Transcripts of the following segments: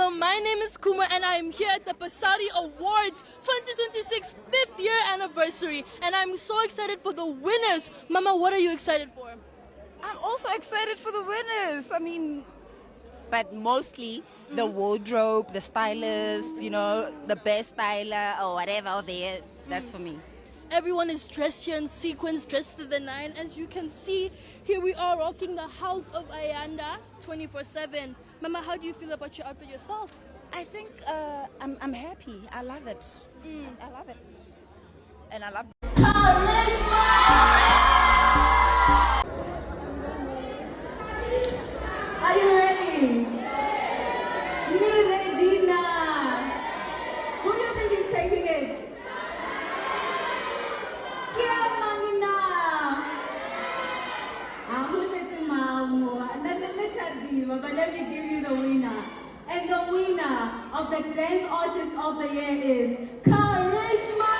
Hello, my name is Kuma and I am here at the Basari Awards 2026 5th year anniversary and I'm so excited for the winners. Mama, what are you excited for? I'm also excited for the winners. But mostly the wardrobe, the stylist, the best styler or whatever there. That's for me. Everyone is dressed here in sequins, dressed to the nine. As you can see, here we are rocking the House of Ayanda 24/7. Mama, how do you feel about your outfit yourself? I think I'm happy. I love it. I love it. And I love Are you ready? Ni Regina. Who do you think is taking it? Kia Mangina. But let me give you the winner. And the winner of the Dance Artist of the Year is Karishma.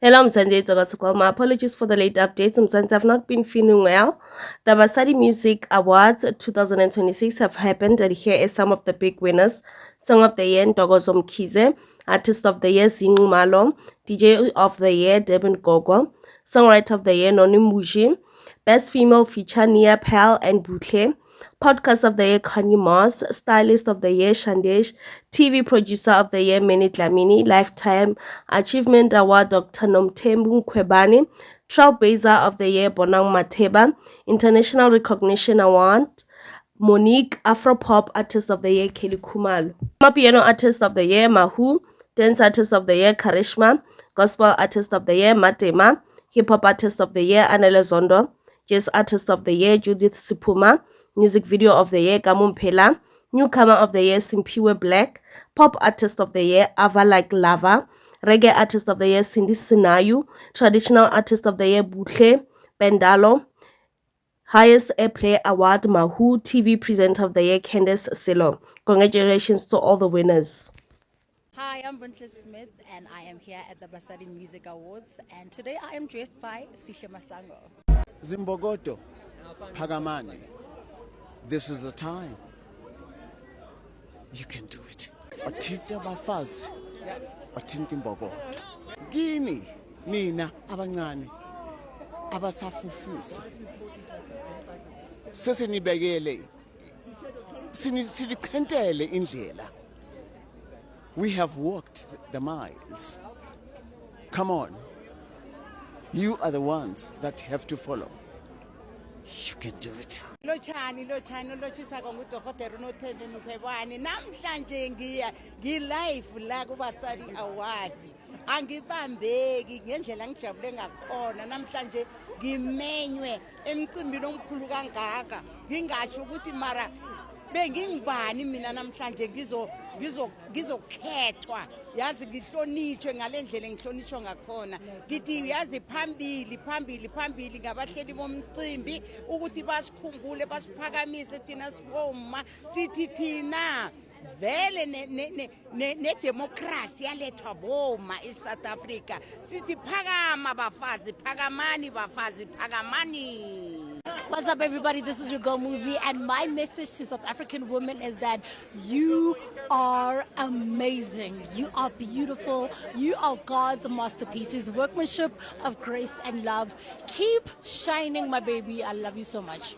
Hello, Mzansi Tokasukwa. My apologies for the late updates. Mzansi, I've not been feeling well. The Basari Music Awards 2026 have happened, and here are some of the big winners. Song of the Year, Ntokozo Mkhize. Artist of the Year, Zingu Malo. DJ of the Year, Deben Gogo. Songwriter of the Year, Noni Muji. Best Female Feature, Nia Pal and Butle. Podcast of the Year, Kanye Moss. Stylist of the Year, Shandesh. TV Producer of the Year, Meni Dlamini. Lifetime Achievement Award, Dr. Nomthembu Mkhwebane. Trailblazer of the Year, Bonang Matheba. International Recognition Award, Monique. Afropop Artist of the Year, Kelly Khumalo. Piano Artist of the Year, Mahu. Dance Artist of the Year, Karishma. Gospel Artist of the Year, Matema. Hip Hop Artist of the Year, Anele Zondo. Jazz Artist of the Year, Judith Sipuma. Music Video of the Year, Gamu Mphela. Newcomer of the Year, Simpiwe Black. Pop Artist of the Year, Ava Like Lava. Reggae Artist of the Year, Cindy Sinayu. Traditional Artist of the Year, Butle Bendalo. Highest Airplay Award, Mahu. TV Presenter of the Year, Candace Silo. Congratulations to all the winners. Hi, I'm Buntle Smith and I am here at the Basari Music Awards, and today I am dressed by Sihle Masango. Zimbogoto, Pagamani, this is the time. You can do it. Othinta bafazi, othinta imbokodo. Kini, nina, abancane, abasafufusa. Sesinibekele, sinichentele indlela. We have walked the miles. Come on. You are the ones that have to follow. You can do it. Lochani lochisa konguDokotela uNothembi Mkhwebane. Namhlanje ngi-live la kuBasari Award. Angibambeki ngendlela ngijabule ngakhona. Namhlanje ngimenywe emcimbini omkhulu kangaka. Ngingasho ukuthi mara bengingibani mina namhlanje ngizokhethwa, yazi ngihlonitshwe ngalendlela engihlonitshwa ngakhona. Ngithi yazi phambili ngabahleli bomcimbi ukuthi basikhumbule basiphakamise thina siboma sithi thina vele nedemocracy yalethwa boma eSouth Africa. Sithi phakama bafazi, phakamani bafazi, phakamani. What's up, everybody? This is your girl Muzi, and my message to South African women is that you are amazing. You are beautiful. You are God's masterpieces, workmanship of grace and love. Keep shining, my baby. I love you so much.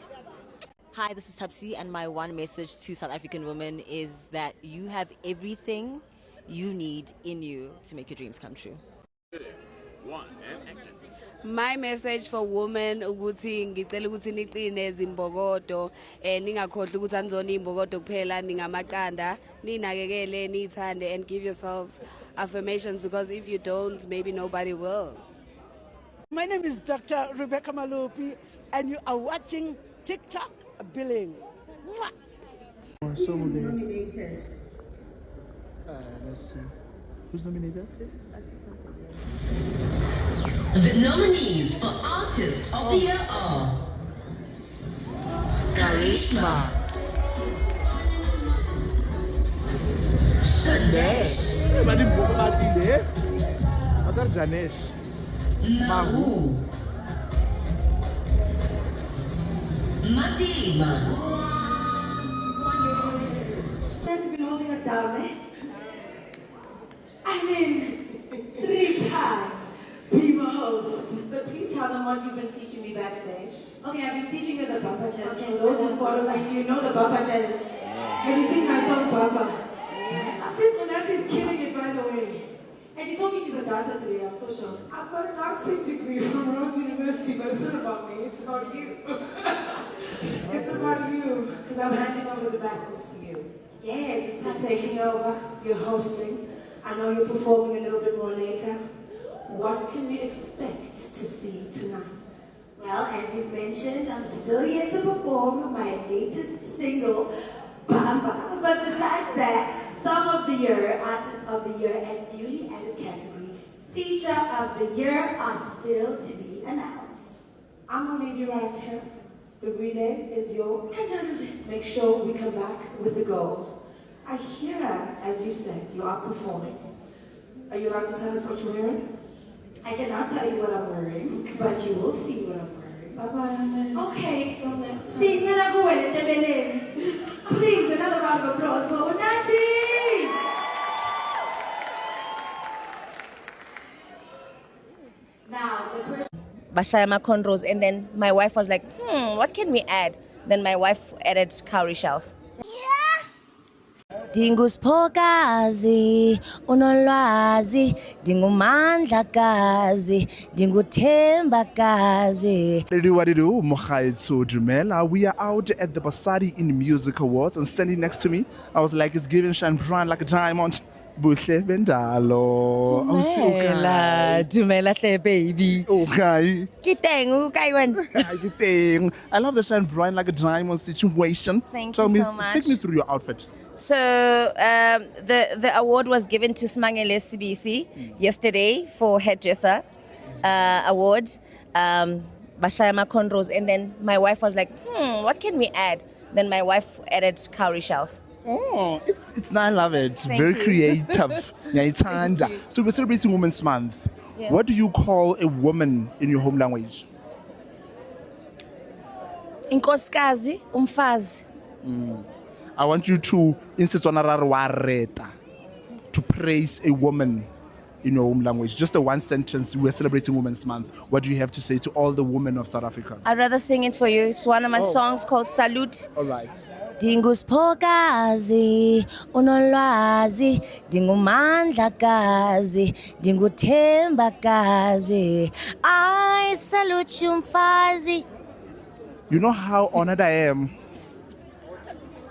Hi, this is Tapsi, and my one message to South African women is that you have everything you need in you to make your dreams come true. My message for women ukuthi ngicela ukuthi niqine ezimbokodo ningakhohle ukuthi anizona imbokodo kuphela ningamaqanda ninakekele nithande and give yourselves affirmations because if you don't maybe nobody will. My name is Dr. Rebecca Malopi and you are watching TikTok Billing. Who's nominated? Let's see. Who's nominated? The nominees for Artist of the Year are Karishma, Sandesh, Mahu, Madima. That's been holding us down, eh? I mean, 3 times. Be my host. But please tell them what you've been teaching me backstage. Okay, I've been teaching you the Bumper Challenge. Okay, those who follow me, do you know the Bumper Challenge? Have you seen my song Bumper? Sis Unati is killing it, by the way. And she told me she's a dancer today, I'm so shocked. I've got a dancing degree from Rhodes University, but it's not about me, it's about you. It's about you, because I'm handing over the baton to you. Yes, it's not taking over, you're hosting. I know you're performing a little bit more later. What can we expect to see tonight? Well, as you've mentioned, I'm still yet to perform my latest single, Bamba. But besides that, Song of the Year, Artist of the Year, and newly added category, Feature of the Year are still to be announced. I'm gonna leave you right here. The relay is yours. Make sure we come back with the gold. I hear, as you said, you are performing. Are you allowed to tell us what you're wearing? I cannot tell you what I'm wearing, but you will see what I'm wearing. Bye-bye. Okay, till next time. Please, another round of applause for Unati! Now, the person... Bashayama cornrows, and then my wife was like, what can we add? Then my wife added cowrie shells. Dingusiphokazi unolwazi dingumandlakazi dinguthembakazi. What do you do? Mokhaitso Dumela. We are out at the Basadi in Music Awards, and standing next to me, I was like, it's giving shine bright like a diamond. Buhle Bendalo. Dumela hle baby. Okay. Kiteng ukay wan. I love the shine bright like a diamond situation. Thank you so much. Take me through your outfit. So the award was given to Smangele CBC yesterday for hairdresser award. Bashayama cornrows, and then my wife was like, what can we add? Then my wife added cowrie shells. Oh, it's I love it. Thank Very you. creative. So we're celebrating Women's Month. Yeah. What do you call a woman in your home language? Inkosikazi, umfazi. I want you to to praise a woman in your home language. Just a one sentence. We're celebrating Women's Month. What do you have to say to all the women of South Africa? I'd rather sing it for you. It's one of my songs called Salute. All right. Dingusiphokazi unolwazi dingumandlakazi dinguthembakazi. I salute you mfazi. You know how honored I am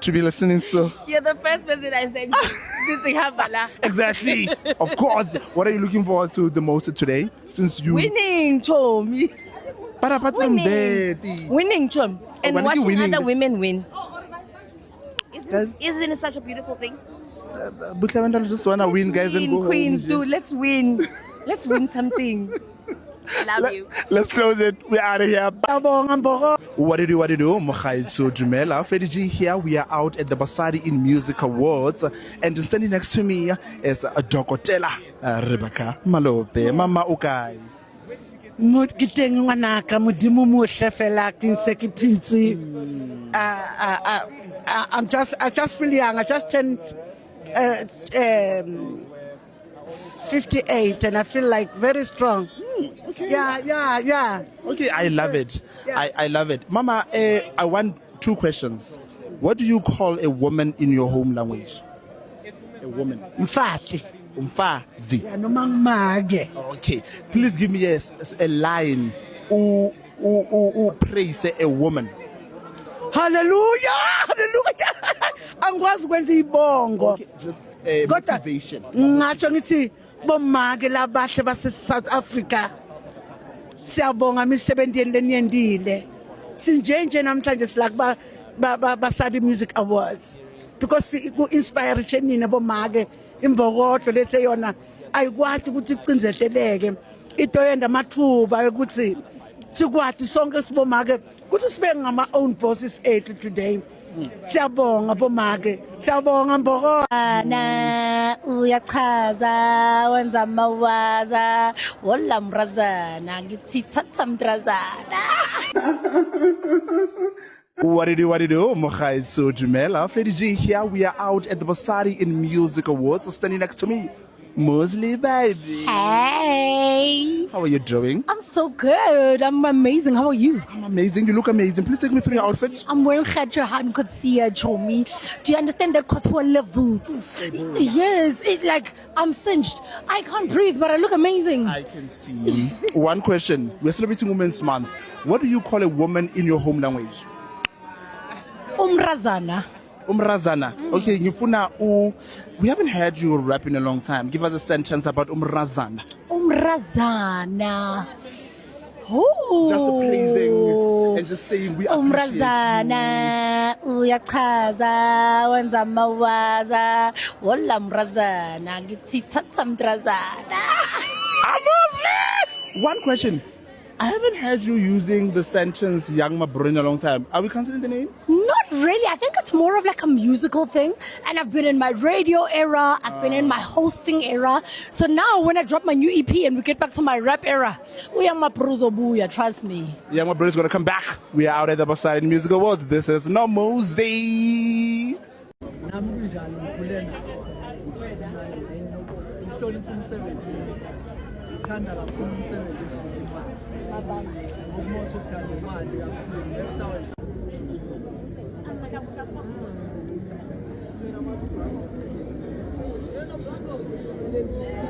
to be listening to. You're the first person I said since we have Bala. Exactly. Of course. What are you looking forward to the most today? Since you Winning, Chom. But apart from that, Winning, Chom. And when are you watching winning? other women win. Isn't it such a beautiful thing? But I just want to win, guys, and go Queens, home. dude, let's win. Let's win something. Love you. Let's close it. We're out of here. What do you do? Mokhaitso Dumela, Freddie G here. We are out at the Basadi in Music Awards, and standing next to me is Dokotela Rebecca Malope. Mama Ukai. Mutiteng ngwanaka modimo mohle fela ke ntse ke phitse. I just feel young. I just turned 58 and I feel like very strong. Okay. Yeah. Okay, I love it. Yeah. I love it. Mama, I want 2 questions. What do you call a woman in your home language? A woman. Mfati. Umfazi. Yeah, noma ngimage. Okay. Please give me a line who praise a woman. Hallelujah. Angikwazi ukwenza ibongo. Okay, just Kodwa motivation. ngatsho ngithi bomake labahle base South Africa. Siyabonga imisebenzi leniyendile. Sinjenje namhlanje silaka Basadi Music Awards. Because ku inspiration nina bomake imbokodo lethe yona ayikwathi ukuthi icinzeteleke. Into yenda amathuba ukuthi sikwathi sonke sibomake ukuthi sibe ngama own bosses ethu today. Siyabonga bomake, siyabonga mboko. Na uyachaza wenza mawaza wala mrazana ngithi thatha mdrazana. What do you do? Mokhaitso Dumela, Freddie G here. We are out at the Basadi in Music Awards. Standing next to me, Mosley baby. Hey, How are you doing? I'm so good. I'm amazing. How are you? I'm amazing. You look amazing. Please take me through your outfit. I'm wearing Khadra Han Kotsia Chomi. Do you understand that Kotwa level? Yes, it like I'm cinched. I can't breathe, but I look amazing. I can see. One question. We're celebrating Women's Month. What do you call a woman in your home language? Umrazana. Umrazana. Okay, Ngifuna we haven't heard you rap in a long time. Give us a sentence about Umrazana. Umrazana. Oh. Just the praising and just saying we appreciate Umrazana uyachaza wenza mawaza wala mrazana ngithi thatha mdrazana. you. One question. I haven't heard you using the sentence Young Mabro in a long time. Are we considering the name? Not really. I think it's more of like a musical thing. And I've been in my radio era. I've been in my hosting era. So now when I drop my new EP and we get back to my rap era, Uyang Mapruzo Buya, trust me. Young Mabro is going to come back. We are out at the Basadi Music Awards. This is No Mosey. Thank you.